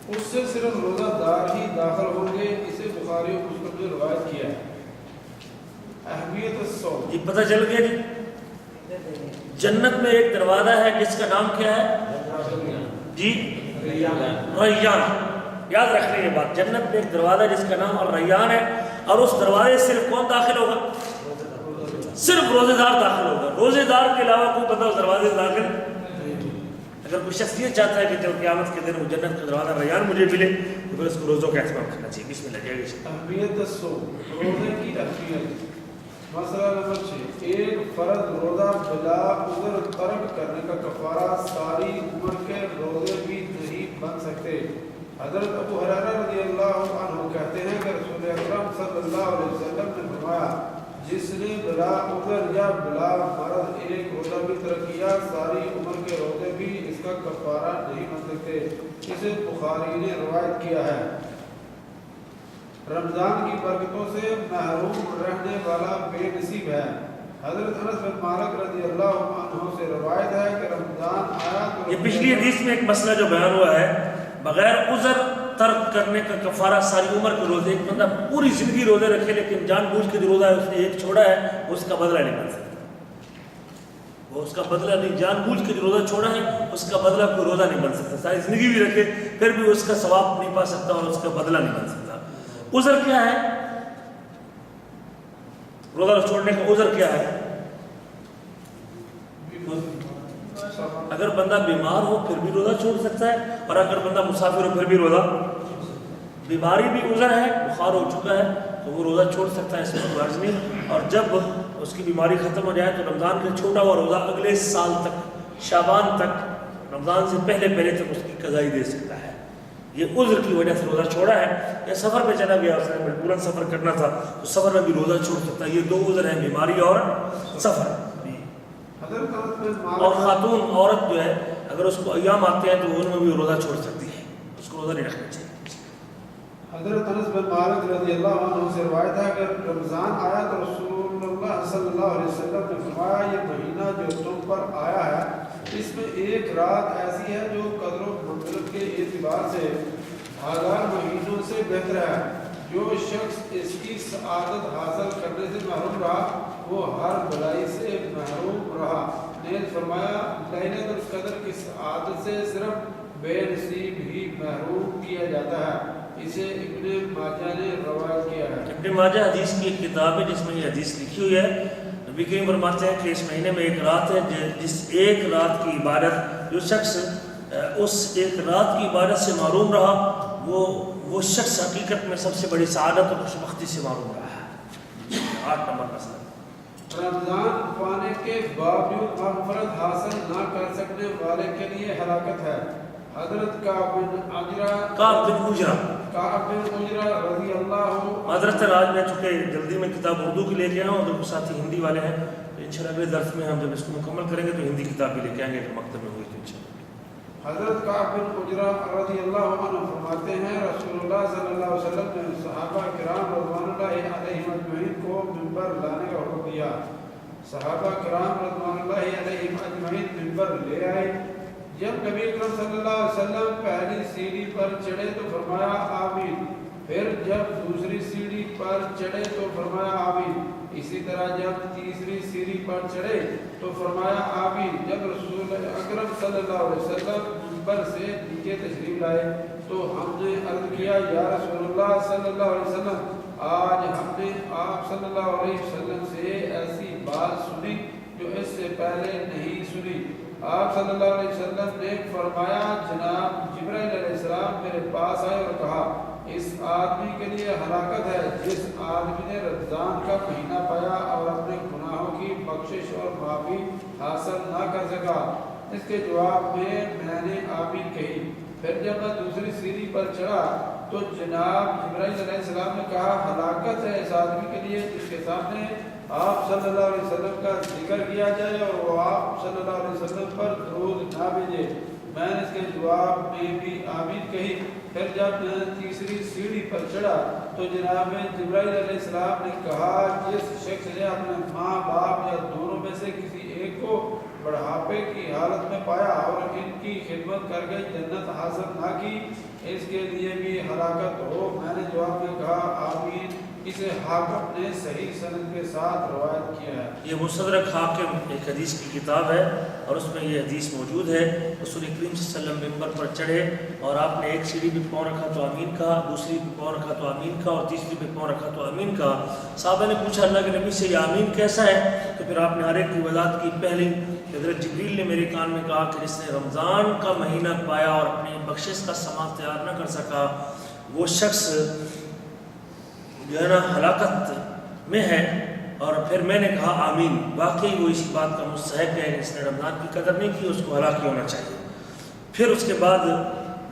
اس سے صرف روزہ دار ہی داخل ہوں گے. اسے بخاری اور مسلم نے روایت کیا ہے. اہمیت الصوم. یہ پتہ چل گیا جی. جنت میں ایک دروازہ ہے جس کا نام کیا ہے جی؟ ریان. یاد رکھیں یہ بات. جنت میں ایک دروازہ ہے جس کا نام الریان ہے، اور اس دروازے سے صرف کون داخل ہوگا؟ صرف روزے دار داخل ہوگا. روزے دار کے علاوہ کوئی بندہ اس دروازے سے داخل. اگر کوئی شخص یہ چاہتا ہے کہ جب قیامت کے دن وہ جنت کا دروازہ ریان مجھے ملے تو پھر اس کو روزوں کا اہتمام کرنا چاہیے. بسم اللہ جائے. اہمیت الصوم. روزے کی اہمیت. مسئلہ نمبر 6. ایک فرض روزہ بلا عذر ترک کرنے کا کفارہ ساری عمر کے روزے بھی نہیں بن سکتے. حضرت ابو ہریرہ رضی اللہ عنہ کہتے ہیں کہ رسول اکرم صلی اللہ علیہ وسلم نے فرمایا جس نے بلا عذر یا بلا مرض ایک روزہ بھی ترک کیا ساری عمر کے روزے بھی اس کا کفارہ نہیں بن سکتے. اسے بخاری نے روایت کیا ہے. رمضان کی برکتوں سے محروم رہنے والا بے نصیب ہے. حضرت انس بن مالک رضی اللہ عنہ سے روایت ہے کہ رمضان آیا تو یہ پچھلی حدیث میں ایک مسئلہ جو بیان ہوا ہے، بغیر عذر ترک کرنے کا کفارہ ساری عمر کے روزے. ایک بندہ پوری زندگی روزے رکھے لیکن جان بوجھ کے جو روزہ ہے اس نے ایک چھوڑا ہے، اس کا بدلہ نہیں بن سکتا. وہ اس کا بدلہ نہیں، جان بوجھ کے جو روزہ چھوڑا ہے اس کا بدلہ کوئی روزہ نہیں بن سکتا. ساری زندگی بھی رکھے پھر بھی اس کا ثواب نہیں پا سکتا اور اس کا بدلہ نہیں بن سکتا. عذر کیا ہے؟ روزہ چھوڑنے کا عذر کیا ہے؟ اگر بندہ بیمار ہو پھر بھی روزہ چھوڑ سکتا ہے، اور اگر بندہ مسافر ہو پھر بھی روزہ. بیماری بھی عذر ہے، بخار ہو چکا ہے تو وہ روزہ چھوڑ سکتا ہے، اس میں کوئی حرج نہیں. اور جب اس کی بیماری ختم ہو جائے تو رمضان کا چھوٹا ہوا روزہ اگلے سال تک، شعبان تک، رمضان سے پہلے تک اس کی قضائی دے سکتا ہے. یہ عذر کی وجہ سے روزہ چھوڑا ہے. یا سفر پہ چلا گیا، اس نے مجبوراً سفر کرنا تھا تو سفر میں بھی روزہ چھوڑ سکتا ہے. یہ دو عذر ہیں، بیماری اور سفر. اور خاتون عورت جو ہے اگر اس کو ایام آتے ہیں تو ان میں بھی روزہ چھوڑ سکتی ہے، اس کو روزہ نہیں رکھنا چاہیے. حضرت انس بن مالک رضی اللہ عنہ سے روایت ہے کہ رمضان آیا تو رسول اللہ صلی اللہ علیہ وسلم نے فرمایا یہ مہینہ جو تم پر آیا ہے اس میں ایک رات ایسی ہے جو قدر و منزلت کے اعتبار سے 1000 مہینوں سے بہتر ہے. جو شخص اس کی سعادت حاصل کرنے سے محروم رہا وہ ہر بلائی سے محروم رہا. نیز فرمایا ليلۃ القدر کی سعادت سے صرف بے نصیب ہی محروم کیا جاتا ہے. اسے ابن ماجہ نے روایت کیا ہے. ابن ماجہ حدیث کی ایک کتاب ہے جس میں یہ حدیث لکھی ہوئی ہے. نبی کریم فرماتے ہیں کہ اس مہینے میں ایک رات ہے جس ایک رات کی عبادت، جو شخص اس ایک رات کی عبادت سے محروم رہا وہ شخص حقیقت میں سب سے بڑی سعادت اور خوشبختی سے محروم رہا ہے. 8 نمبر مسئلہ. رمضان پانے کے باوجود مغفرت حاصل نہ کر سکنے والے کے لیے ہلاکت ہے. حضرت کعب بن عجرہ رضی اللہ حضرت راج میں چونکہ جلدی میں کتاب اردو کی لے کے آیا ہوں اور ساتھی ہندی والے ہیں تو انشاءاللہ اگلے درس میں ہم جب اس کو مکمل کریں گے تو ہندی کتاب بھی لے کے آئیں گے اگر مکتب میں ہوئی تو انشاءاللہ. حضرت کعب بن عجرہ رضی اللہ عنہ فرماتے ہیں رسول اللہ صلی اللہ علیہ وسلم نے صحابہ کرام رضوان اللہ علیہم اجمعین کو منبر لانے کا حکم دیا. صحابہ کرام رضوان اللہ علیہم اجمعین منبر لے آئے. جب نبی اکرم صلی اللہ علیہ وسلم پہلی سیڑھی پر چڑھے تو فرمایا آمین. پھر جب دوسری سیڑھی پر چڑھے تو فرمایا آمین. اسی طرح جب تیسری سیڑھی پر چڑھے تو فرمایا آمین. جب رسول اکرم صلی اللہ علیہ وسلم منبر سے نیچے تشریف لائے تو ہم نے عرض کیا یا رسول اللہ صلی اللہ علیہ وسلم آج ہم نے آپ صلی اللہ علیہ وسلم سے ایسی بات سنی جو اس سے پہلے نہیں سنی. آپ صلی اللہ علیہ وسلم نے فرمایا جناب جبرائیل علیہ السلام میرے پاس آئے اور کہا اس آدمی کے لیے ہلاکت ہے جس آدمی نے رمضان کا مہینہ پایا اور اپنے گناہوں کی بخشش اور معافی حاصل نہ کر سکا. اس کے جواب میں نے آمین کہی. پھر جب میں دوسری سیڑھی پر چڑھا تو جناب جبرائیل علیہ السلام نے کہا ہلاکت ہے اس آدمی کے لیے جس کے سامنے آپ صلی اللہ علیہ وسلم کا ذکر کیا جائے اور وہ آپ صلی اللہ علیہ وسلم پر درود نہ بھیجے. میں نے اس کے جواب میں بھی آمین کہی. پھر جب میں تیسری سیڑھی پر چڑھا تو جناب جبرائیل علیہ السلام نے کہا جس شخص نے اپنے ماں باپ یا دونوں میں سے کسی ایک کو بڑھاپے کی حالت میں پایا اور ان کی خدمت کر کے جنت حاصل نہ کی اس کے لیے بھی ہلاکت ہو۔ میں نے جواب میں کہا آمین۔ اسے حاکم نے صحیح سند کے ساتھ روایت کیا ہے۔ یہ مستدرک حاکم ایک حدیث کی کتاب ہے اور اس میں یہ حدیث موجود ہے۔ رسول کریم صلی اللہ علیہ وسلم ممبر پر چڑھے اور آپ نے ایک سیڑھی پہ پاؤں رکھا تو آمین کہا، دوسری پہ پاؤں رکھا تو آمین کہا اور تیسری پہ پاؤں رکھا تو آمین کہا۔ صحابہ نے پوچھا اللہ کے نبی سے یہ آمین کیسا ہے؟ تو پھر آپ نے ہر ایک کی وضاحت کی۔ پہلی حضرت جبریل نے میرے کان میں کہا کہ جس نے رمضان کا مہینہ پایا اور اپنی بخشش کا سامان تیار نہ کر سکا وہ شخص جو ہے نا ہلاکت میں ہے۔ اور پھر میں نے کہا آمین، واقعی وہ اسی بات کا مستحق ہے، جس نے رمضان کی قدر نہیں کی اس کو ہلاک ہی ہونا چاہیے۔ پھر اس کے بعد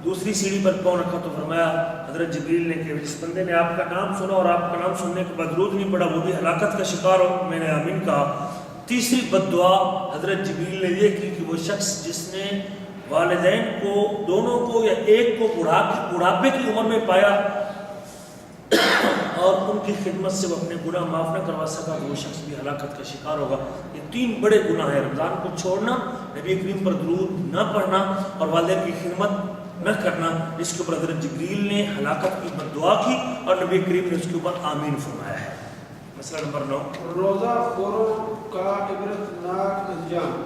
دوسری سیڑھی پر پاؤں رکھا تو فرمایا حضرت جبریل نے کہ جس بندے نے آپ کا نام سنا اور آپ کا نام سننے کے بعد درود نہیں پڑھا وہ بھی ہلاکت کا شکار ہو، میں نے آمین کہا۔ تیسری بد دعا حضرت جبریل نے یہ کی کہ وہ شخص جس نے والدین کو دونوں کو یا ایک کو بڑھاپے کی عمر میں پایا اور ان کی خدمت سے وہ اپنے گناہ معاف نہ کروا سکا تو وہ شخص بھی ہلاکت کا شکار ہوگا۔ یہ 3 بڑے گناہ ہیں، رمضان کو چھوڑنا، نبی کریم پر درود نہ پڑھنا اور والدین کی خدمت نہ کرنا، جس کے اوپر حضرت جبریل نے ہلاکت کی بد دعا کی اور نبی کریم نے اس کے اوپر آمین فرمایا ہے۔ مسئلہ نمبر 9، روزہ خوروں کا عبرتناک انجام۔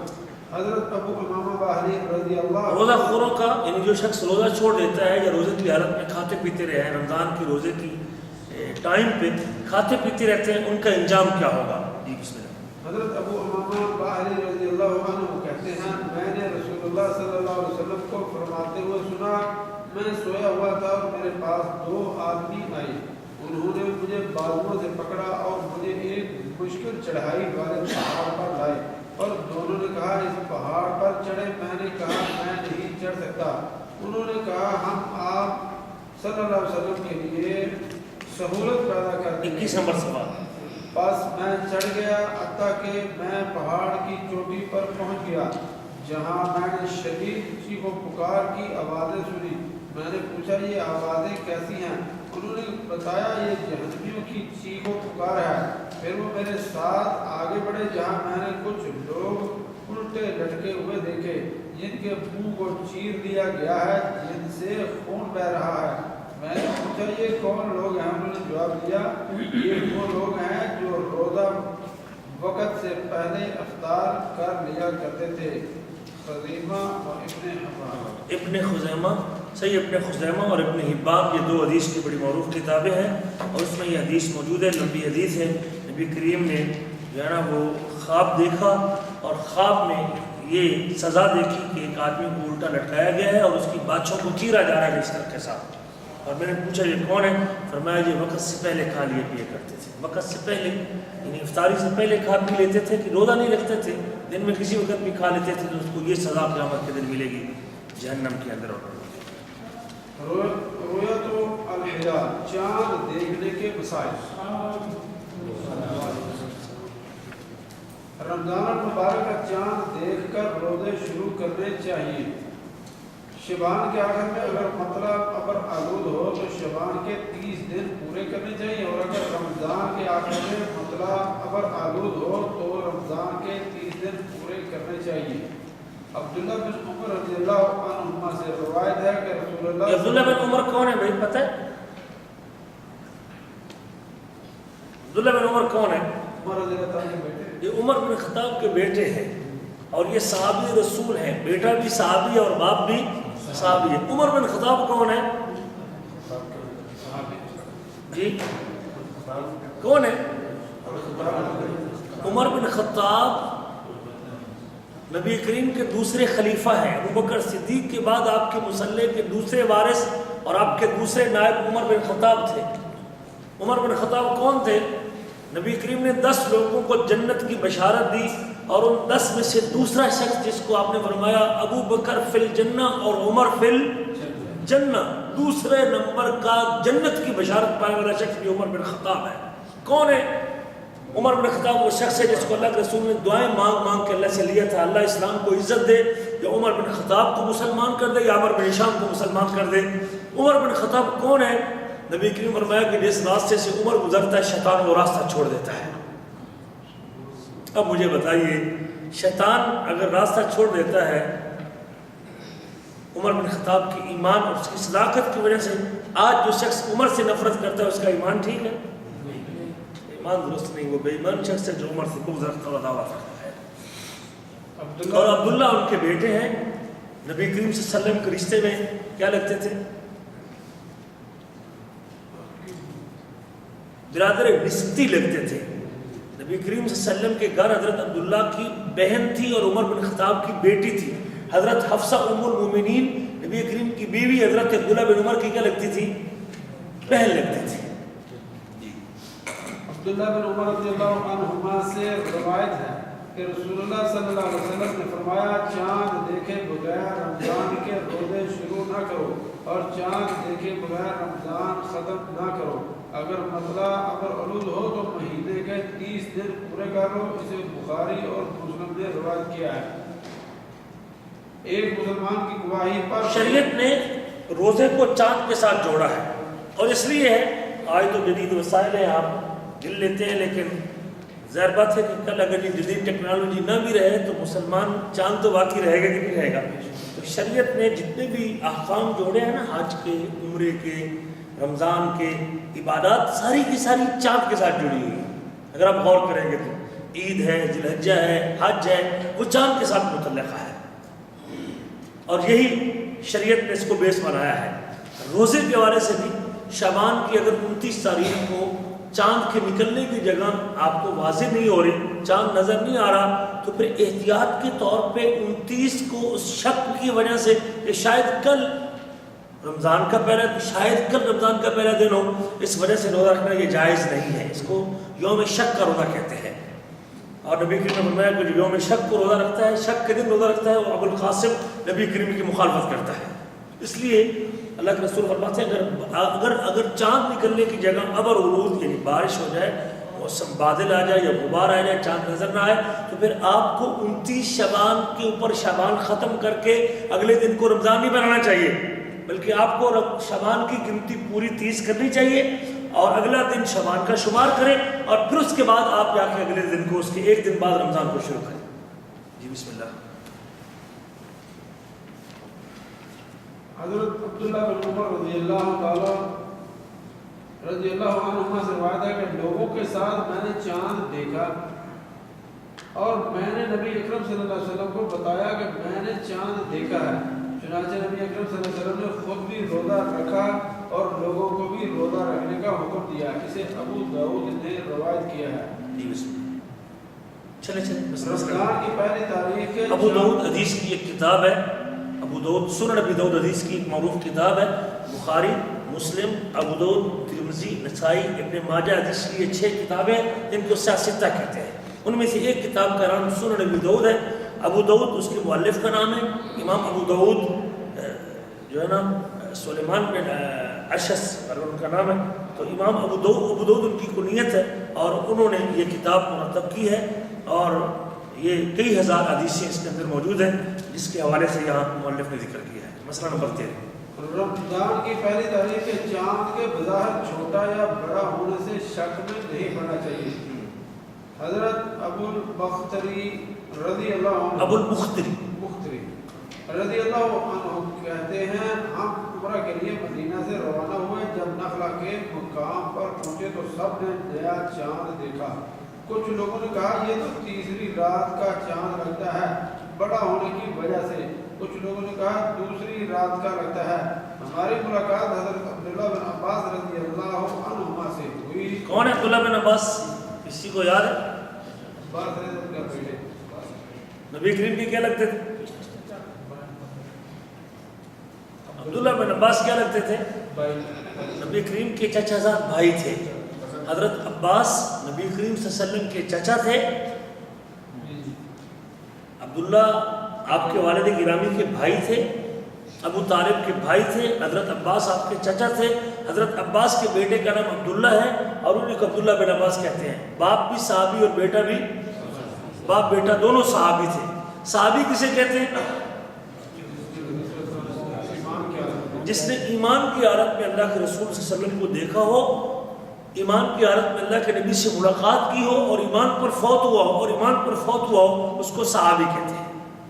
حضرت ابو امامہ باہلی رضی اللہ روزہ خوروں کا یعنی جو شخص روزہ چھوڑ دیتا ہے یا روزے کی حالت میں کھاتے پیتے رہے ہیں، رمضان کی روزے کی ٹائم پہ کھاتے پیتے رہتے ہیں، ان کا انجام کیا ہوگا؟ جی بسم اللہ۔ حضرت ابو امامہ باہلی رضی اللہ عنہ کہتے ہیں میں نے رسول اللہ صلی اللہ علیہ وسلم کو فرماتے ہوئے سنا، میں سویا ہوا تھا اور میرے پاس 2 آدمی آئے، انہوں نے مجھے بازوؤں سے پکڑا اور مجھے ایک مشکل چڑھائی والے پہاڑ پر لائے اور دونوں نے کہا اس پہاڑ پر چڑھے۔ میں نے کہا میں نہیں چڑھ سکتا۔ انہوں نے کہا ہم آپ صلی اللہ علیہ وسلم کے لیے سہولت پیدا کر دیں۔ 21 نمبر سوال۔ بس میں چڑھ گیا حتیٰ کہ میں پہاڑ کی چوٹی پر پہنچ گیا جہاں میں نے شدید چیخ و پکار کی آوازیں سنی۔ میں نے پوچھا یہ آوازیں کیسی ہیں؟ انہوں نے بتایا یہ جہنمیوں کی چیخ و پکار ہے۔ پھر وہ میرے ساتھ آگے بڑھے جہاں میں نے کچھ لوگ الٹے لٹکے ہوئے دیکھے جن کے منہ کو چیر دیا گیا ہے، جن سے خون بہہ رہا ہے۔ میں نے پوچھا یہ کون لوگ ہیں؟ انہوں نے جواب دیا یہ وہ لوگ ہیں جو روزہ وقت سے پہلے افطار کر لیا کرتے تھے۔ خزیمہ اور ابن خزیمہ صحیح، ابن خزیمہ اور ابن حبان یہ 2 حدیث کی بڑی معروف کتابیں ہیں اور اس میں یہ حدیث موجود ہے، لمبی حدیث ہے۔ نبی کریم نے جو ہے نا وہ خواب دیکھا اور خواب میں یہ سزا دیکھی کہ ایک آدمی کو الٹا لٹکایا گیا ہے اور اس کی باچھوں کو چیرا جا رہا ہے بستر کے ساتھ۔ اور میں نے پوچھا یہ کون ہے؟ فرمایا یہ وقت سے پہلے کھا لیے پیے کرتے تھے، وقت سے پہلے یعنی افطاری سے پہلے کھا پی لیتے تھے کہ روزہ نہیں رکھتے تھے، دن میں کسی وقت بھی کھا لیتے تھے تو اس کو یہ سزا قیامت کے دن ملے گی جہنم کے اندر۔ رؤیت الہلال، چاند دیکھنے کے مسائل۔ رمضان المبارک کا چاند دیکھ کر روزے شروع کرنے چاہیے۔ شبان کے آخر میں اگر مطلع ابر آلود ہو تو شبان کے 30 دن پورے کرنے چاہیے، اور اگر رمضان کے آخر میں مطلع ابر آلود ہو تو رمضان کے 30 دن پورے کرنے چاہیے۔ عبداللہ بن عمر رضی اللہ عنہما سے روایت ہے کہ رسول اللہ عبداللہ بن عمر کون ہے بھائی پتہ ہے؟ عبداللہ بن عمر کون ہے؟ عمر رضی اللہ عنہ کے بیٹے، یہ عمر بن خطاب کے بیٹے ہیں اور یہ صحابی رسول ہیں، بیٹا بھی صحابی ہے اور باپ بھی صحابی ہے۔ عمر بن خطاب کون ہے جی؟ کون ہے؟ عمر بن خطاب نبی کریم کے دوسرے خلیفہ ہیں، ابوبکر صدیق کے بعد آپ کے مصلح کے دوسرے وارث اور آپ کے دوسرے نائب عمر بن خطاب تھے۔ عمر بن خطاب کون تھے؟ نبی کریم نے 10 لوگوں کو جنت کی بشارت دی اور ان 10 میں سے دوسرا شخص جس کو آپ نے فرمایا ابو بکر فی الجنہ اور عمر فی الجنہ، دوسرے نمبر کا جنت کی بشارت پانے والا شخص بھی عمر بن خطاب ہے۔ کون ہے عمر بن خطاب؟ وہ شخص ہے جس کو اللہ کے رسول نے دعائیں مانگ مانگ کے اللہ سے لیا تھا اللہ اسلام کو عزت دے، یا عمر بن خطاب کو مسلمان کر دے یا عمر بن ہشام کو مسلمان کر دے۔ عمر بن خطاب کون ہے؟ نبی کریم فرمایا کہ جس راستے سے عمر گزرتا ہے شیطان وہ راستہ چھوڑ دیتا ہے۔ اب مجھے بتائیے شیطان اگر راستہ چھوڑ دیتا ہے عمر بن خطاب کے ایمان اور اس کی صداقت کی وجہ سے آج جو شخص عمر سے نفرت کرتا ہے اس کا ایمان ٹھیک ہے؟ ایمان درست نہیں، وہ بے ایمان شخص ہے جو عمر سے بغض رکھتا اور عداوت رکھتا ہے۔ اور عبداللہ ان کے بیٹے ہیں، نبی کریم صلی اللہ علیہ وسلم کے رشتے میں کیا لگتے تھے؟ برادر نسبتی لگتے تھے۔ نبی کریم صلی اللہ علیہ وسلم کے گھر حضرت عبداللہ کی بہن تھی اور عمر بن خطاب کی بیٹی تھی۔ حضرت حفصہ ام المومنین نبی کریم کی بیوی حضرت عبداللہ بن عمر کی کیا لگتی تھی؟ بہن لگتی تھی۔ عبداللہ بن عمر رضی اللہ عنہما سے روایت ہے کہ رسول اللہ صلی اللہ علیہ وسلم نے فرمایا چاند دیکھے بغیر رمضان کے روزے شروع نہ کرو اور چاند دیکھے بغیر رمضان ختم نہ کرو، اگر مسئلہ اگر علول ہو تو مہینے کے 30 دن پورے کرو۔ اسے بخاری اور مسلم نے روایت کیا ہے۔ ایک مسلمان کی گواہی پر شریعت نے روزے کو چاند کے ساتھ جوڑا ہے، اور اس لیے ہے آج تو جدید وسائل ہیں، آپ گن لیتے ہیں، لیکن ظاہر بات ہے کہ کل اگر یہ جدید ٹیکنالوجی نہ بھی رہے تو مسلمان چاند تو باقی رہے گا کہ نہیں رہے گا۔ تو شریعت نے جتنے بھی احکام جوڑے ہیں نا، حج کے، عمرے کے، رمضان کے، عبادات ساری کی ساری چاند کے ساتھ جڑی ہوئی ہیں۔ اگر آپ غور کریں گے تو عید ہے، ذی الحجہ ہے، حج ہے، وہ چاند کے ساتھ متعلقہ ہے، اور یہی شریعت نے اس کو بیس بنایا ہے۔ روزے کے حوالے سے بھی شعبان کی اگر 29 تاریخ کو چاند کے نکلنے کی جگہ آپ کو واضح نہیں ہو رہی، چاند نظر نہیں آ رہا، تو پھر احتیاط کے طور پہ 29 کو اس شک کی وجہ سے کہ شاید کل رمضان کا پہلا دن ہو، اس وجہ سے روزہ رکھنا یہ جائز نہیں ہے۔ اس کو یوم شک کا روزہ کہتے ہیں، اور نبی کریم نے فرمایا کہ جو یوم شک کو روزہ رکھتا ہے، شک کے دن روزہ رکھتا ہے، وہ ابو القاسم نبی کریم کی مخالفت کرتا ہے۔ اس لیے اللہ کے رسول فرماتے ہیں اگر چاند نکلنے کی جگہ ابر عروج یعنی بارش ہو جائے، موسم بادل آ جائے یا غبار آ جائے، چاند نظر نہ آئے، تو پھر آپ کو 29 شعبان کے اوپر شعبان ختم کر کے اگلے دن کو رمضان نہیں بنانا چاہیے، بلکہ آپ کو شعبان کی گنتی پوری 30 کرنی چاہیے اور اگلا دن شعبان کا شمار کریں، اور پھر اس کے بعد آپ جا کے اگلے دن کو، اس کے ایک دن بعد رمضان کو شروع کریں۔ جی بسم اللہ۔ حضرت عبداللہ بن عمر رضی اللہ عنہما سے روایت ہے کہ لوگوں کے ساتھ میں نے چاند دیکھا اور میں نے نبی اکرم صلی اللہ علیہ وسلم کو بتایا کہ میں نے چاند دیکھا ہے، چنانچہ نبی اکرم صلی اللہ علیہ وسلم نے خود بھی روزہ رکھا اور لوگوں کو بھی روزہ رکھنے کا حکم دیا۔ اسے ابو داؤد نے روایت کیا ہے۔ رمضان کی پہلی تاریخ ابو داؤد حدیث کی ایک کتاب ہے، ابو داؤد سنن ابی داؤد حدیث کی ایک معروف کتاب ہے۔ بخاری، مسلم، ابو داؤد، ترمذی، نسائی، ابن ماجہ حدیث کی یہ 6 کتابیں جن کو سیاستہ کہتے ہیں، ان میں سے ایک کتاب کا نام سنن ابی داؤد ہے۔ ابو داؤد اس کے مؤلف کا نام ہے، امام ابو داؤد جو ہے نا سلیمان بن اشعث اگر ان کا نام ہے، تو امام ابو داؤد ان کی کنیت ہے، اور انہوں نے یہ کتاب مرتب کی ہے، اور یہ کئی ہزار حدیثیں اس کے اندر موجود ہیں جس کے حوالے سے یہاں مؤلف نے ذکر کیا ہے۔ مسئلہ نمبر 13، رمضان کی پہلی تاریخ کے چاند کے بظاہر چھوٹا یا بڑا ہونے سے شک میں نہیں پڑنا چاہیے۔ حضرت ابو البختری رضی اللہ عنہ رضی اللہ عنہ کہتے ہیں ہم عمرہ کے لیے مدینہ سے روانہ ہوئے، جب نخلا کے مقام پر پہنچے تو سب نے نیا چاند دیکھا۔ کچھ لوگوں نے کہا یہ تو تیسری رات کا چاند لگتا ہے بڑا ہونے کی وجہ سے، کچھ لوگوں نے کہا دوسری رات کا لگتا ہے۔ ہماری ملاقات حضرت عبداللہ بن عباس رضی اللہ عنہما سے ہوئی۔ کون ہے عبداللہ بن عباس؟ کسی کو یاد ہے؟ عباس رضی اللہ عنہ بیٹے نبی کریم کے کیا لگتے تھے؟ عبداللہ بن عباس کیا لگتے تھے؟ نبی کریم کے چچا زاد بھائی تھے۔ حضرت عباس نبی کریم صلی اللہ علیہ وسلم کے چچا تھے، عبداللہ آپ کے والد گرامی کے بھائی تھے، ابو طالب کے بھائی تھے، حضرت عباس آپ کے چچا تھے۔ حضرت عباس کے بیٹے کا نام عبداللہ ہے اور انہیں کو عبداللہ بن عباس کہتے ہیں۔ باپ بھی صحابی اور بیٹا بھی، باپ بیٹا دونوں صحابی تھے۔ صحابی کسے کہتے ہیں؟ جس نے ایمان کی حالت میں اللہ کے رسول صلی اللہ علیہ وسلم کو دیکھا ہو، ایمان کی حالت میں اللہ کے نبی سے ملاقات کی ہو اور ایمان پر فوت ہوا ہو، اس کو صحابی کہتے ہیں۔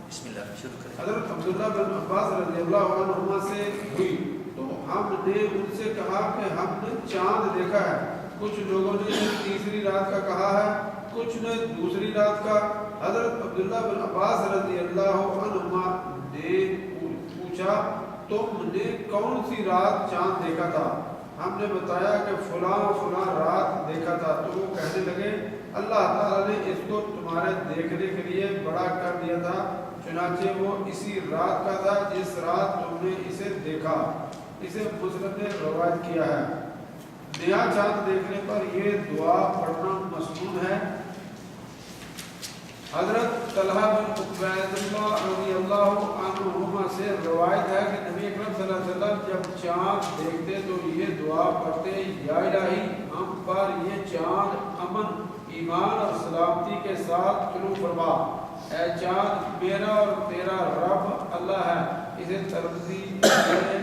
بسم اللہ شروع کریں۔ حضرت عبداللہ بن عباس رضی اللہ عنہما سے ہوئی تو ہم نے ان سے کہا کہ ہم نے چاند دیکھا ہے، کچھ لوگوں نے تیسری رات کا کہا ہے، کچھ نے دوسری رات کا۔ حضرت عبداللہ بن عباس رضی اللہ عنہما نے پوچھا تم نے کون سی رات چاند دیکھا تھا؟ ہم نے بتایا کہ فلاں فلاں رات دیکھا تھا۔ تو وہ کہنے لگے اللہ تعالیٰ نے اس کو تمہارے دیکھنے کے لیے بڑا کر دیا تھا، چنانچہ وہ اسی رات کا تھا جس رات تم نے اسے دیکھا۔ اسے مسلم نے روایت کیا ہے۔ نیا چاند دیکھنے پر یہ دعا پڑھنا مسنون ہے۔ حضرت طلحہ بن عبید اللہ رضی اللہ عنہما سے روایت ہے کہ نبی اکرم صلی اللہ علیہ وسلم جب چاند دیکھتے تو یہ دعا پڑھتے یا الہی ہم پر یہ چاند امن، ایمان اور سلامتی کے ساتھ طلوع فرما۔ اے چاند میرا اور تیرا رب اللہ ہے۔ اسے ترمذی نے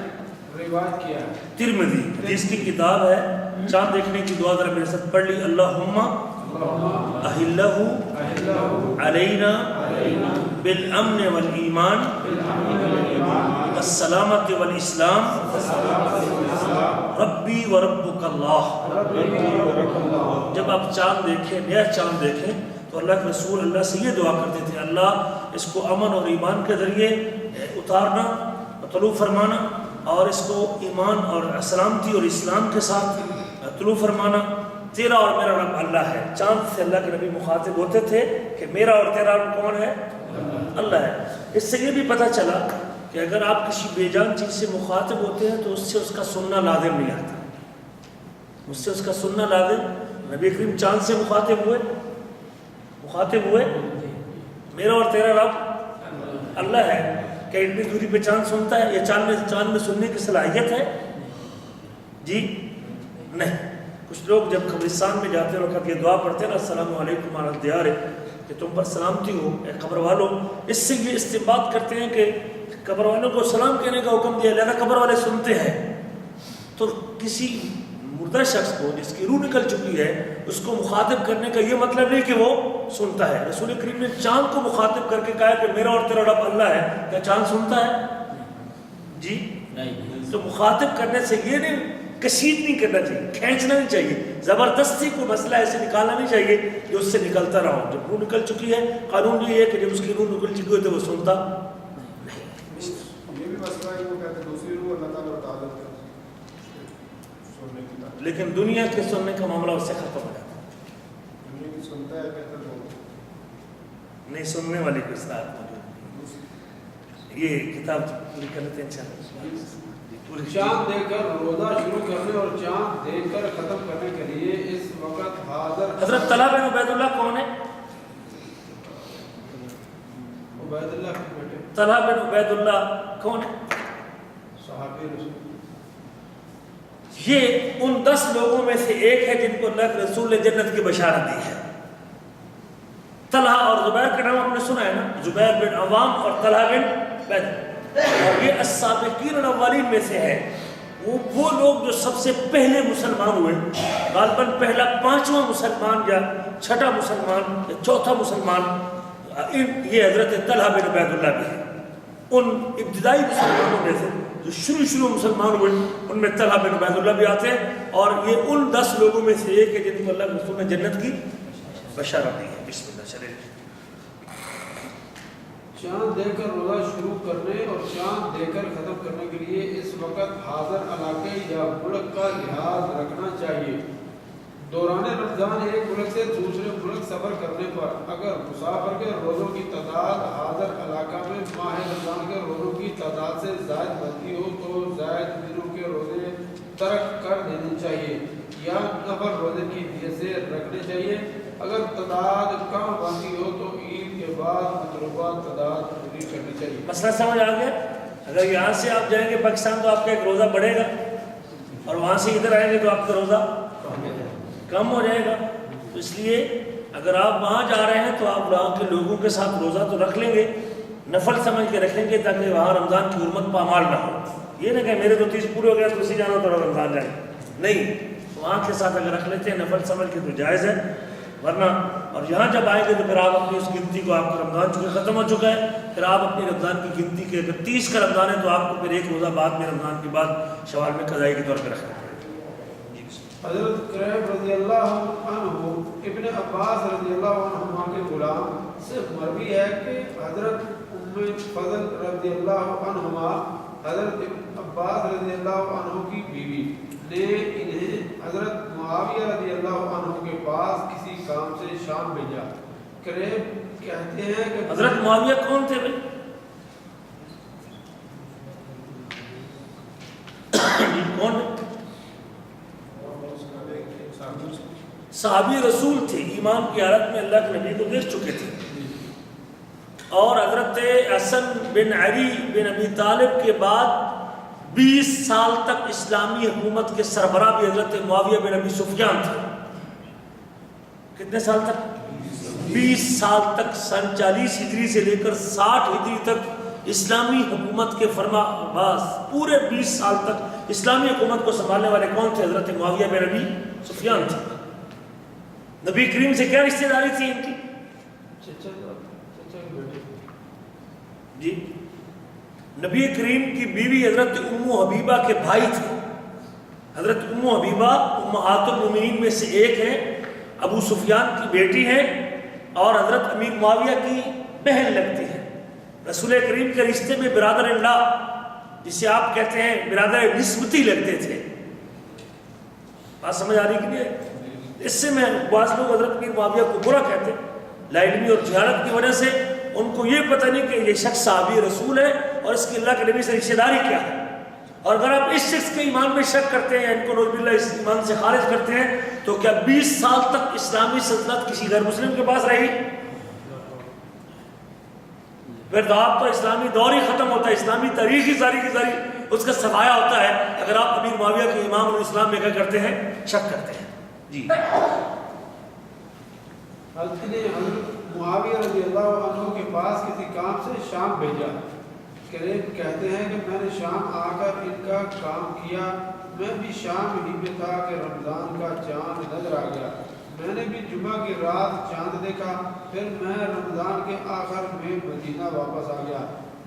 روایت کیا ہے۔ ترمذی حدیث کی کتاب ہے، چاند دیکھنے کی دعا ذرا میرے ساتھ پڑھ لی۔ اللہم اہلہ علینا بالامن والایمان والسلامت والاسلام ربی وربک اللہ۔ جب آپ چاند دیکھیں، نیا چاند دیکھیں تو اللہ کے رسول اللہ سے یہ دعا کرتے تھے اللہ اس کو امن اور ایمان کے ذریعے اتارنا، طلوع فرمانا، اور اس کو ایمان اور سلامتی اور اسلام کے ساتھ طلوع فرمانا۔ تیرا اور میرا رب اللہ ہے۔ چاند سے اللہ کے نبی مخاطب ہوتے تھے کہ میرا اور تیرا رب کون ہے؟ اللہ ہے۔ اس سے یہ بھی پتہ چلا کہ اگر آپ کسی بے جان چیز سے مخاطب ہوتے ہیں تو اس سے اس کا سننا لازم نہیں آتا، اس سے اس کا سننا لازم۔ نبی کریم چاند سے مخاطب ہوئے میرا اور تیرا رب اللہ ہے۔ کیا اتنی دوری پہ چاند سنتا ہے؟ یا چاند میں سننے کی صلاحیت ہے؟ جی نہیں۔ کچھ لوگ جب قبرستان میں جاتے ہیں وقت یہ دعا پڑھتے ہیں نا السلام علیکم علی الدیار، کہ تم پر سلامتی ہو اے قبر والوں، اس سے یہ استنباط کرتے ہیں کہ قبر والوں کو سلام کہنے کا حکم دیا، لہذا قبر والے سنتے ہیں۔ تو کسی مردہ شخص کو جس کی روح نکل چکی ہے اس کو مخاطب کرنے کا یہ مطلب نہیں کہ وہ سنتا ہے۔ رسول کریم نے چاند کو مخاطب کر کے کہا کہ میرا اور تیرا رب اللہ ہے، کیا چاند سنتا ہے؟ جی نہیں۔ تو مخاطب کرنے سے یہ نہیں، کشید نہیں کرنا چاہیے، کھینچنا نہیں چاہیے، زبردستی کو مسئلہ ایسے نکالنا نہیں چاہیے کہ اس سے نکلتا رہو۔ جب روح نکل چکی ہے قانون یہ ہے کہ جب اس کی روح نکل چکی ہے تو وہ سنتا نہیں۔ یہ بھی مسئلہ ہے وہ کہتے ہیں دوسری روح اللہ تعالیٰ اور تعالیٰ لیکن دنیا کے سننے کا معاملہ اس سے ختم ہو جاتا ہے۔ دنیا کی سنتا ہے کہتے ہیں نہیں سننے والی کوئی ساتھ موجود۔ یہ کتاب پوری کر لیتے ہیں انشاءاللہ۔ چاند دیکھ کر روزہ شروع کرنے اور چاند دیکھ کر ختم کرنے کے لیے اس وقت حاضر حضرت طلحہ بن عبید اللہ کون ہے؟ عبید اللہ کے بیٹے طلحہ بن عبید اللہ کون ہے؟ صحابی رسول۔ یہ ان 10 لوگوں میں سے ایک ہے جن کو اللہ کے رسول نے جنت کی بشارت دی ہے۔ طلحہ اور زبیر کا نام آپ نے سنا ہے نا، زبیر بن عوام اور طلحہ بن عبید، اور یہ السابقین الاولین میں سے ہے۔ وہ لوگ جو سب سے پہلے مسلمان ہوئے، غالباً پہلا 5واں مسلمان یا 6واں مسلمان یا 4تھا مسلمان، یہ حضرت طلحہ بن عبید اللہ بھی ہے۔ ان ابتدائی مسلمانوں میں سے جو شروع مسلمان ہوئے ان میں طلحہ بن عبید اللہ بھی آتے ہیں، اور یہ ان 10 لوگوں میں سے ایک ہے جن کو اللہ کے رسول نے جنت کی بشارت دی ہے۔ بسم اللہ چلے۔ چاند دیکھ کر روزہ شروع کرنے اور چاند دیکھ کر ختم کرنے کے لیے اس وقت حاضر علاقے یا ملک کا لحاظ رکھنا چاہیے۔ دوران رمضان ایک ملک سے دوسرے ملک سفر کرنے پر اگر مسافر کے روزوں کی تعداد حاضر علاقہ میں ماہ رمضان کے روزوں کی تعداد سے زائد بنتی ہو تو زائد دنوں کے روزے ترک کر دینے چاہیے یا نفل روزے کی نیت سے رکھنے چاہیے۔ اگر تعداد کم بنتی ہو تو عید کے بعد مطلوبہ تعداد پوری کرنی چاہیے۔ مسئلہ سمجھ آ گیا؟ اگر یہاں سے آپ جائیں گے پاکستان تو آپ کا ایک روزہ بڑھے گا، اور وہاں سے ادھر آئیں گے تو آپ کا روزہ کم ہو جائے گا۔ تو اس لیے اگر آپ وہاں جا رہے ہیں تو آپ وہاں کے لوگوں کے ساتھ روزہ تو رکھ لیں گے، نفل سمجھ کے رکھیں گے تاکہ وہاں رمضان کی حرمت پامال نہ ہو۔ یہ نہ کہ میرے تو 30 پورے ہو گیا تو اسی جانا تو رمضان جائیں، نہیں، وہاں کے ساتھ اگر رکھ لیتے ہیں نفل سمجھ کے تو جائز ہے، ورنہ اور یہاں جب آئیں گے تو پھر آپ اپنی اس گنتی کو، آپ کا رمضان چونکہ ختم ہو چکا ہے پھر آپ اپنی رمضان کی گنتی کے اگر 30 کا رمضان ہے تو آپ کو پھر ایک روزہ بعد میں رمضان کے بعد شوال میں قضائی کے طور پہ رکھنا پڑے گا۔ حضرت قریب رضی اللہ عنہ ابن عباس رضی اللہ عنہما کے غلام سے مروی ہے کہ حضرت ام فضل رضی اللہ عنہما حضرت ابن عباس رضی اللہ عنہ کی بیوی نے انہیں حضرت معاویہ رضی اللہ عنہ کے پاس کسی کام سے شام بھیجا۔ قریب کہتے ہیں کہ حضرت معاویہ کون تھے بھائی؟ کون؟ صحابی رسول تھے، ایمان کی حالت میں اللہ کے نبی کو دیکھ چکے تھے، اور حضرت حسن بن علی بن ابی طالب کے بعد 20 سال تک اسلامی حکومت کے سربراہ بھی حضرت معاویہ بن ابی سفیان تھے۔ کتنے سال تک؟ 20 سال تک، سن 40 ہجری سے لے کر 60 ہجری تک اسلامی حکومت کے فرما باز، پورے 20 سال تک اسلامی حکومت کو سنبھالنے والے کون تھے؟ حضرت معاویہ بن ابی سفیان تھے۔ نبی کریم سے کیا رشتہ داری تھی ان کی؟ جی، نبی کریم کی بیوی حضرت ام حبیبہ کے بھائی تھے۔ حضرت ام حبیبہ امہات المومنین میں سے ایک ہے، ابو سفیان کی بیٹی ہے اور حضرت امیر معاویہ کی بہن لگتی ہے۔ رسول کریم کے رشتے میں برادر اللہ، جسے آپ کہتے ہیں برادر نسبتی، لگتے تھے۔ بات سمجھ آ رہی کہ نہیں؟ اس سے میں بعض لوگ حضرت امیر معاویہ کو برا کہتے ہیں، لا علمی اور جہالت کی وجہ سے ان کو یہ پتہ نہیں کہ یہ شخص صحابی رسول ہے اور اس کی اللہ کے نبی سے رشتہ داری کیا ہے۔ اور اگر آپ اس شخص کے ایمان میں شک کرتے ہیں، ان کو نعوذ باللہ اس ایمان سے خارج کرتے ہیں، تو کیا 20 سال تک اسلامی سلطنت کسی غیر مسلم کے پاس رہی؟ پھر تو آپ تو اسلامی دور ہی ختم ہوتا ہے، اسلامی تاریخ ہی ساری کی ساری اس کا سفایا ہوتا ہے اگر آپ امیر معاویہ کے امام الاسلام میں کیا کرتے ہیں؟ شک کرتے ہیں۔ جی، حضرت نے حضرت معاویہ رضی اللہ عنہ کے پاس کسی کام سے شام بھیجا۔ قریب کہتے ہیں کہ میں نے شام آ کر ان کا کام کیا، میں بھی شام ہی میں تھا کہ رمضان کا چاند نظر آ گیا، میں نے بھی جمعہ کی رات چاند دیکھا، پھر میں رمضان کے آخر میں مدینہ واپس آ گیا۔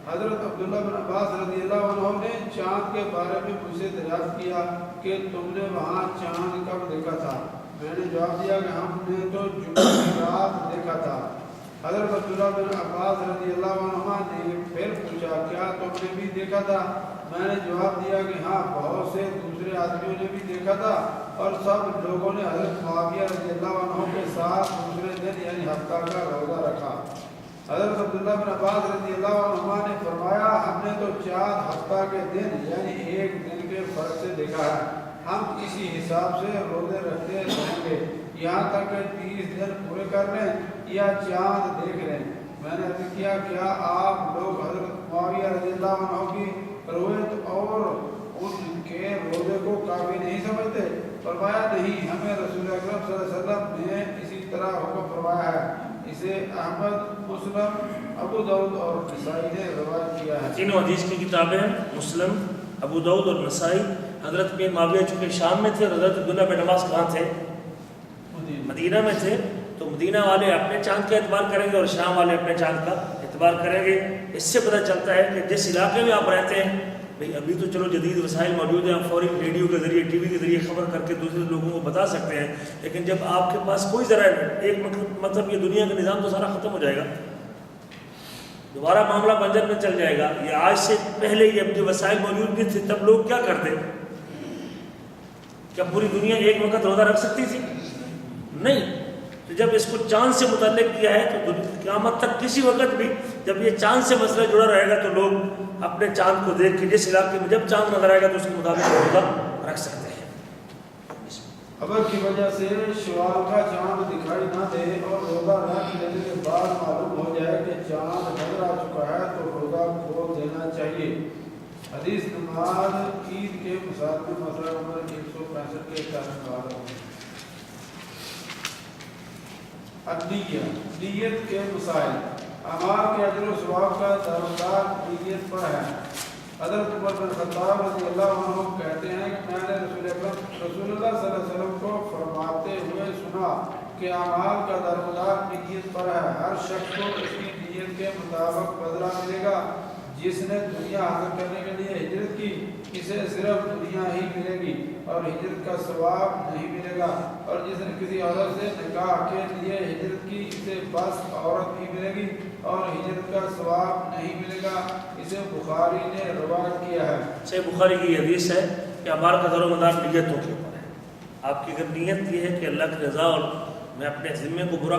حضرت عبداللہ بن عباس رضی اللہ عنہ نے چاند کے بارے میں مجھ سے دریافت کیا کہ تم نے وہاں چاند کب دیکھا تھا؟ میں نے جواب دیا کہ ہم نے تو جمعہ کی رات دیکھا تھا۔ حضرت عبداللہ بن عباس رضی اللہ عنہ نے پھر پوچھا کیا تم نے بھی دیکھا تھا؟ میں نے جواب دیا کہ ہاں، بہت سے دوسرے آدمیوں نے بھی دیکھا تھا، اور سب لوگوں نے حضرت معاویہ رضی اللہ عنہ کے ساتھ دوسرے دن یعنی ہفتہ کا روزہ رکھا۔ حضرت عبداللہ بن عباس رضی اللہ عنہ نے فرمایا ہم نے تو چاند ہفتہ کے دن یعنی ایک دن کے فرق سے دیکھا ہے، ہم اسی حساب سے روزے رکھتے رہیں گے یہاں تک کہ 30 دن پورے کر لیں یا چاند دیکھ لیں۔ میں نے عرض کیا کیا آپ لوگ حضرت معاویہ رضی اللہ عنہ کی روایت اور ان کے روزے کو کافی نہیں سمجھتے؟ فرمایا نہیں، ہمیں رسول اکرم صلی اللہ علیہ وسلم نے اسی طرح حکم فرمایا ہے۔ اسے احمد، مسلم، ابو داؤد اور نسائی نے روایت کیا ہے۔ تینوں حدیث کی کتابیں مسلم، ابو داؤد اور نسائی۔ حضرت امیر معاویہ چونکہ شام میں تھے اور حضرت عبداللہ بن عباس کہاں تھے؟ مدینہ میں تھے، تو مدینہ والے اپنے چاند کا اعتبار کریں گے اور شام والے اپنے چاند کا اعتبار کریں گے۔ اس سے پتہ چلتا ہے کہ جس علاقے میں آپ رہتے ہیں، بھئی ابھی تو چلو جدید وسائل موجود ہیں، آپ فوری ریڈیو کے ذریعے، ٹی وی کے ذریعے خبر کر کے دوسرے لوگوں کو بتا سکتے ہیں، لیکن جب آپ کے پاس کوئی ذرائع ایک مطلب یہ دنیا کا نظام تو سارا ختم ہو جائے گا، دوبارہ معاملہ بنجر میں چل جائے گا۔ یہ آج سے پہلے یہ اب جو وسائل موجود نہیں تھے تب لوگ کیا کرتے؟ کیا پوری دنیا ایک وقت روزہ رکھ سکتی تھی؟ نہیں۔ تو جب اس کو چاند سے متعلق کیا ہے تو قیامت تک کسی وقت بھی جب یہ چاند سے مسئلہ جڑا رہے گا تو لوگ اپنے چاند کو دیکھ کے جس علاقے میں جب چاند نظر آئے گا تو اس کے مطابق روزہ رکھ سکتے ہیں۔ ابر کی وجہ سے شوال کا چاند دکھائی نہ دے اور روزہ رکھ لینے کے بعد معلوم ہو جائے کہ چاند نظر آ چکا ہے تو روزہ کھول دینا چاہیے۔ حدیث نماز عید کے مسائل میں مسئلہ نمبر 165 کے تحت نیت کے مسائل۔ اعمال کے اجر و ثواب کا دارومدار نیت پر ہے۔ حضرت عمر بن خطاب رضی اللہ عنہ کہتے ہیں کہ میں نے رسول اللہ صلی اللہ علیہ وسلم کو فرماتے ہوئے سنا کہ اعمال کا دارومدار نیت پر ہے، ہر شخص کو اس کی نیت کے مطابق بدلہ ملے گا۔ جس نے دنیا حاصل کرنے کے لیے ہجرت کی اسے صرف دنیا ہی ملے گی اور ہجرت کا ثواب نہیں ملے گا، اور جس نے کسی عورت سے نکاح کے لیے ہجرت کی اسے بس عورت ہی ملے گی اور ہجرت کا ثواب نہیں ملے گا۔ اسے بخاری نے روایت کیا ہے۔ صحیح بخاری کی حدیث ہے کہ ہمارا کا دار و مدار نیتوں کے اوپر ہے۔ آپ کی اگر نیت یہ ہے کہ اللہ کی رضا اور میں اپنے ذمے کو پورا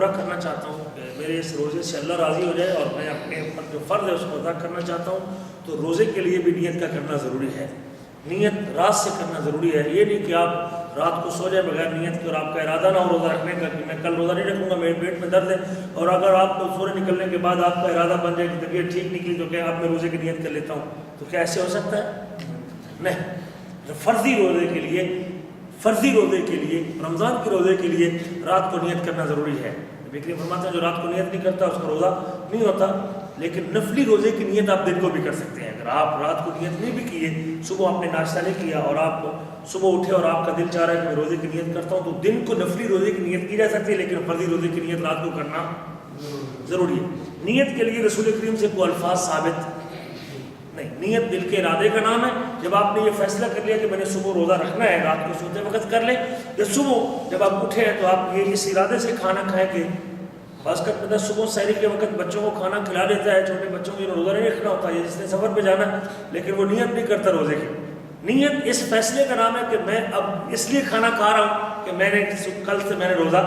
کرنا چاہتا ہوں کہ میرے اس روزے سے اللہ راضی ہو جائے اور میں اپنے اوپر جو فرض ہے اس کو ادا کرنا چاہتا ہوں، تو روزے کے لیے بھی نیت کا کرنا ضروری ہے۔ نیت رات سے کرنا ضروری ہے۔ یہ نہیں کہ آپ رات کو سو جائیں بغیر نیت کے اور آپ کا ارادہ نہ ہو روزہ رکھنے کا کہ میں کل روزہ نہیں رکھوں گا، میرے پیٹ میں درد ہے، اور اگر آپ کو سورج نکلنے کے بعد آپ کا ارادہ بن جائے کہ طبیعت ٹھیک نکلی تو کیا اب میں روزے کی نیت کر لیتا ہوں، تو کیا ایسے ہو سکتا ہے؟ نہیں۔ فرضی روزے کے لیے رمضان کے روزے کے لیے رات کو نیت کرنا ضروری ہے۔ نبی کریم فرماتے ہیں جو رات کو نیت نہیں کرتا اس کا روزہ نہیں ہوتا۔ لیکن نفلی روزے کی نیت آپ دن کو بھی کر سکتے ہیں۔ اگر آپ رات کو نیت نہیں بھی کیے، صبح آپ نے ناشتہ نہیں کیا اور آپ صبح اٹھے اور آپ کا دل چاہ رہا ہے کہ میں روزے کی نیت کرتا ہوں، تو دن کو نفلی روزے کی نیت کی جا سکتی ہے، لیکن فرضی روزے کی نیت رات کو کرنا ضروری ہے۔ نیت کے لیے رسول کریم سے کوئی الفاظ ثابت نہیں۔ نیت دل کے ارادے کا نام ہے۔ جب آپ نے یہ فیصلہ کر لیا کہ میں نے صبح روزہ رکھنا ہے، رات کو سوتے وقت کر لیں، یا صبح جب آپ اٹھے ہیں تو آپ یہ اس ارادے سے کھانا کھائیں کہ خاص کر پتہ صبح سحری کے وقت بچوں کو کھانا کھلا دیتا ہے، چھوٹے بچوں کو روزہ نہیں رکھنا ہوتا ہے، جس نے سفر پہ جانا، لیکن وہ نیت نہیں کرتا روزے کی۔ نیت اس فیصلے کا نام ہے کہ میں اب اس لیے کھانا کھا رہا ہوں کہ میں نے کل سے میں نے روزہ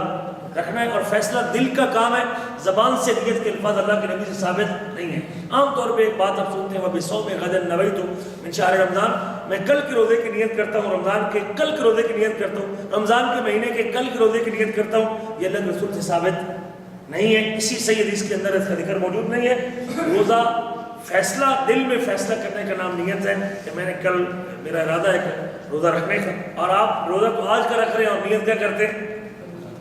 رکھنا ہے، اور فیصلہ دل کا کام ہے۔ زبان سے نیت کے الفاظ اللہ کے نبی سے ثابت نہیں ہے۔ عام طور پہ ایک بات آپ سنتے ہیں وَبِصَوْمِ غَدٍ نَوَيْتُ مِنْ شَهْرِ رمضان، میں کل کے روزے کی نیت کرتا ہوں، رمضان کے کل کے روزے کی نیت کرتا ہوں، رمضان کے مہینے کے کل کے روزے کی نیت کرتا ہوں، یہ اللہ کے رسول سے ثابت نہیں ہے۔ کسی صحیح حدیث کے اندر اس کا ذکر موجود نہیں ہے۔ روزہ فیصلہ، دل میں فیصلہ کرنے کا نام نیت ہے کہ میں نے کل میرا ارادہ ہے کہ روزہ رکھنے کا، اور آپ روزہ تو آج کا رکھ رہے ہیں اور نیت کیا کرتے ہیں؟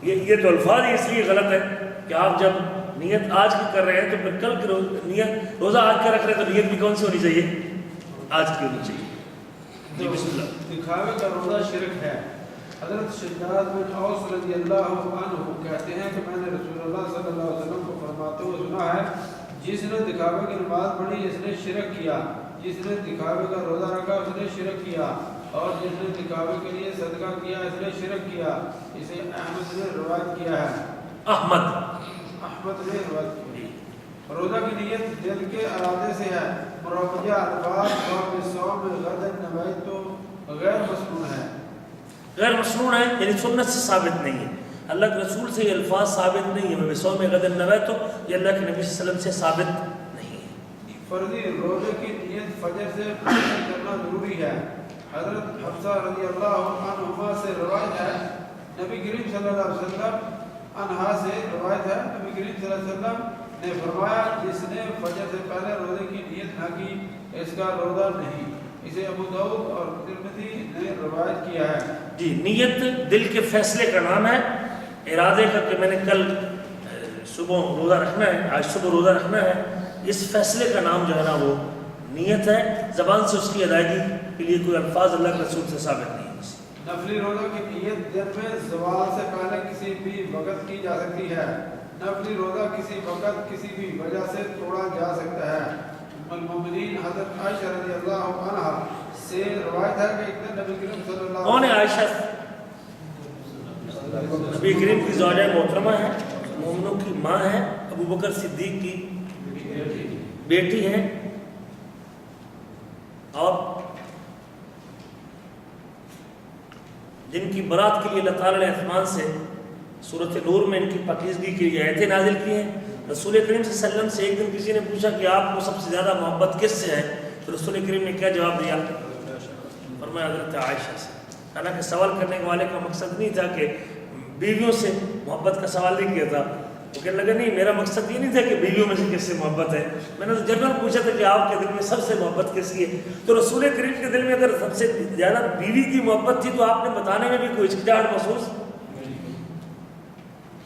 یہ تو الفاظ ہی اس لیے غلط ہے کہ آپ جب نیت آج کی کر رہے ہیں تو پھر کل کی نیت روزہ آج کا رکھ رہے ہیں تو نیت بھی کون سی ہونی چاہیے؟ آج کی ہونی چاہیے۔ جی بسم اللہ۔ دکھاوے کا روزہ شرک ہے۔ حضرت شداد بن اوس رضی اللہ عنہ کہتے ہیں کہ میں نے رسول اللہ صلی اللہ علیہ وسلم کو فرماتے ہوئے سنا ہے، جس نے دکھاوے کی نماز پڑھی اس نے شرک کیا، جس نے دکھاوے کا روزہ رکھا اس نے شرک کیا، اور جس نے دکھاوے کے لیے صدقہ کیا اس نے شرک کیا۔ اسے احمد نے روایت کیا ہے۔ احمد نے روایت کی۔ روزہ کی نیت دل کے ارادے سے ہے۔ مروجہ الفاظ وَبِصَوْمِ غَدٍ نَوَيْتُ غیر مسنون ہے۔ غیر مسنون ہے یعنی سنت سے ثابت نہیں ہے۔ اللہ کے رسول سے یہ الفاظ ثابت نہیں ہے۔ وَبِصَوْمِ غَدٍ نَوَيْتُ یہ اللہ کے نبی صلی اللہ علیہ وسلم سے ثابت نہیں ہے۔ فرضی روزے کی نیت فجر سے پہلے کرنا ضروری ہے۔ حضرت حفصہ رضی اللہ عنہما سے روایت ہے، نبی کریم صلی اللہ علیہ وسلم عنہا سے روایت ہے، نبی کریم صلی اللہ علیہ وسلم نے فرمایا جس نے فجر سے پہلے روزے کی نیت نہ کی اس کا روزہ نہیں۔ اسے ابو داؤد اور ترمذی نے روایت کیا ہے۔ جی، نیت دل کے فیصلے کا نام ہے، ارادے کا کہ میں نے کل صبح روزہ رکھنا ہے، آج صبح روزہ رکھنا ہے، اس فیصلے کا نام جو ہے نا وہ نیت ہے۔ زبان سے اس کی ادائیگی کے لیے کوئی الفاظ اللہ کے رسول سے ثابت نہیں ہے۔ نفلی روزہ کی نیت دن میں زوال سے پہلے کسی بھی وقت کی جا سکتی ہے۔ نفلی روزہ کسی وقت کسی بھی وجہ سے توڑا جا سکتا ہے۔ ام المؤمنین حضرت عائشہ رضی اللہ عنہا سے روایت ہے کہ ایک دن نبی کریم صلی اللہ علیہ وسلم، کون ہے عائشہ؟ نبی کریم کی زوجہ محترمہ ہے، مومنوں کی ماں ہے، ابو بکر صدیق کی بیٹی ہے، اور جن کی برات کے لیے اللہ تعالیٰ نے آسمان سے سورۃ نور میں ان کی پاکیزگی کے لیے آیتیں نازل کی ہیں۔ رسول کریم صلی اللہ علیہ وسلم سے ایک دن کسی نے پوچھا کہ آپ کو سب سے زیادہ محبت کس سے ہے؟ تو رسول کریم نے کیا جواب دیا؟ فرمایا حضرت عائشہ سے۔ حالانکہ سوال کرنے والے کا مقصد نہیں تھا کہ بیویوں سے محبت کا سوال نہیں کیا تھا، وہ کہنے لگا نہیں میرا مقصد یہ نہیں تھا کہ بیویوں میں سے کس سے محبت ہے، میں نے تو جنرل پوچھا تھا کہ آپ کے دل میں سب سے محبت کس کی ہے؟ تو رسول کریم کے دل میں اگر سب سے زیادہ بیوی کی محبت تھی تو آپ نے بتانے میں بھی کوئی ہچکچاہٹ محسوس؟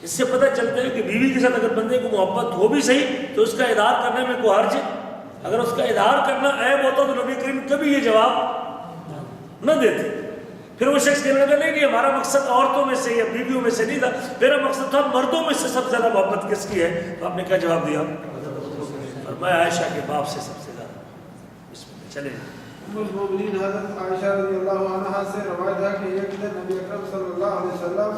اس سے پتہ چلتا ہے کہ بیوی کے ساتھ اگر بندے کو محبت ہو بھی صحیح تو اس کا اظہار کرنے میں کوئی حرج ہے۔ اگر اس کا اظہار کرنا عیب ہوتا تو نبی کریم کبھی یہ جواب نہ دیتے۔ پھر وہ شخص کہنے لگا نہیں ہمارا مقصد عورتوں میں سے یا بیویوں میں سے نہیں تھا، میرا مقصد تھا مردوں میں سے سب سے زیادہ محبت کس کی ہے؟ تو آپ نے کیا جواب دیا؟ فرمایا عائشہ کے باپ سے سب سے زیادہ۔ بسم اللہ چلے۔ ام المومنین حضرت عائشہ رضی اللہ عنہا سے روایت ہے کہ ایک دن نبی اکرم صلی اللہ علیہ وسلم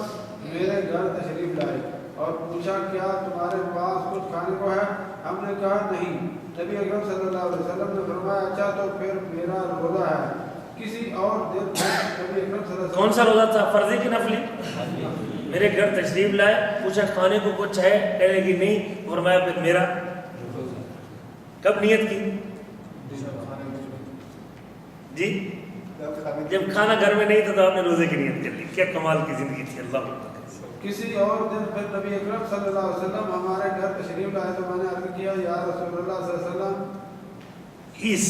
میرے گھر تشریف لائے اور پوچھا کیا تمہارے پاس کچھ کھانے کو ہے؟ ہم نے کہا نہیں۔ نبی اکرم صلی اللہ علیہ وسلم نے فرمایا اچھا تو پھر میرا روزہ ہے۔ کسی اور دن نبی اکرم صلی اللہ علیہ وسلم کون سا روزہ تھا، فرضی کی نفلی؟ میرے گھر تشریف لائے، پوچھا کھانے کو کچھ ہے؟ کہنے کی نہیں، فرمایا پھر میرا۔ کب نیت کی؟ جی جب کھانا گھر میں نہیں تھا تو آپ نے روزے کی نیت کر لی۔ کیا کمال کی زندگی تھی، اللہ اکبر۔ کسی اور دن پھر نبی اکرم صلی اللہ علیہ وسلم ہمارے گھر تشریف لائے تو میں نے عرض کیا یا رسول اللہ صلی اللہ علیہ وسلم ہیس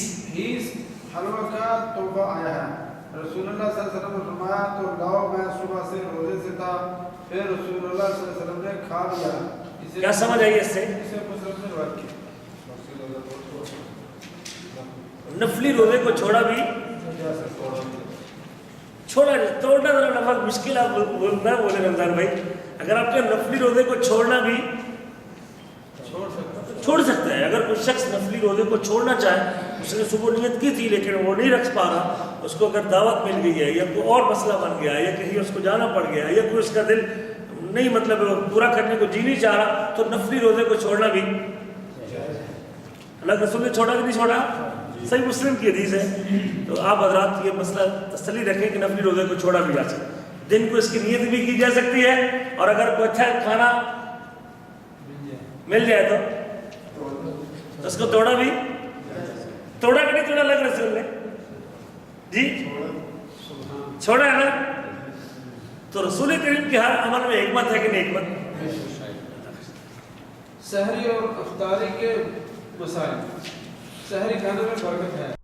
حلوہ کا تحفہ آیا ہے۔ رسول اللہ صلی اللہ علیہ وسلم نے فرمایا تو لاؤ، میں صبح سے روزے سے تھا۔ پھر رسول اللہ صلی اللہ علیہ وسلم نے کھا لیا۔ کیا سمجھ آئی اس سے؟ اسے مسلم نے روایت کی۔ نفلی روزے کو چھوڑا بھی چھوڑا توڑنا ذرا لفظ مشکل آپ بولنا بولے رمضان بھائی، اگر آپ کے نفلی روزے کو چھوڑنا بھی چھوڑ سکتا ہے۔ اگر کوئی شخص نفلی روزے کو چھوڑنا چاہے، اس نے صبح نیت کی تھی لیکن وہ نہیں رکھ پا رہا، اس کو اگر دعوت مل گئی ہے یا کوئی اور مسئلہ بن گیا ہے یا کہیں اس کو جانا پڑ گیا ہے یا کوئی اس کا دل نہیں مطلب پورا کرنے کو جی نہیں چاہ رہا، تو نفلی روزے کو چھوڑنا بھی۔ اللہ کے رسول نے چھوڑا کہ نہیں چھوڑا؟ صحیح مسلم کی حدیث ہے۔ تو آپ حضرات یہ مسئلہ تسلی رکھیں کہ نفلی روزے کو چھوڑا بھی جا سکتا ہے، دن کو اس کی نیت بھی کی جا سکتی ہے، اور اگر کوئی اچھا کھانا مل جائے تو اس کو توڑا بھی توڑا کہ نہیں توڑا؟ لگ رسول نے جی چھوڑا ہے نا؟ تو رسول کریم کے ہر عمل میں حکمت ہے کہ نہیں حکمت؟ سحری اور افطاری کے مسائل۔ سحری کھانے میں برکت ہے۔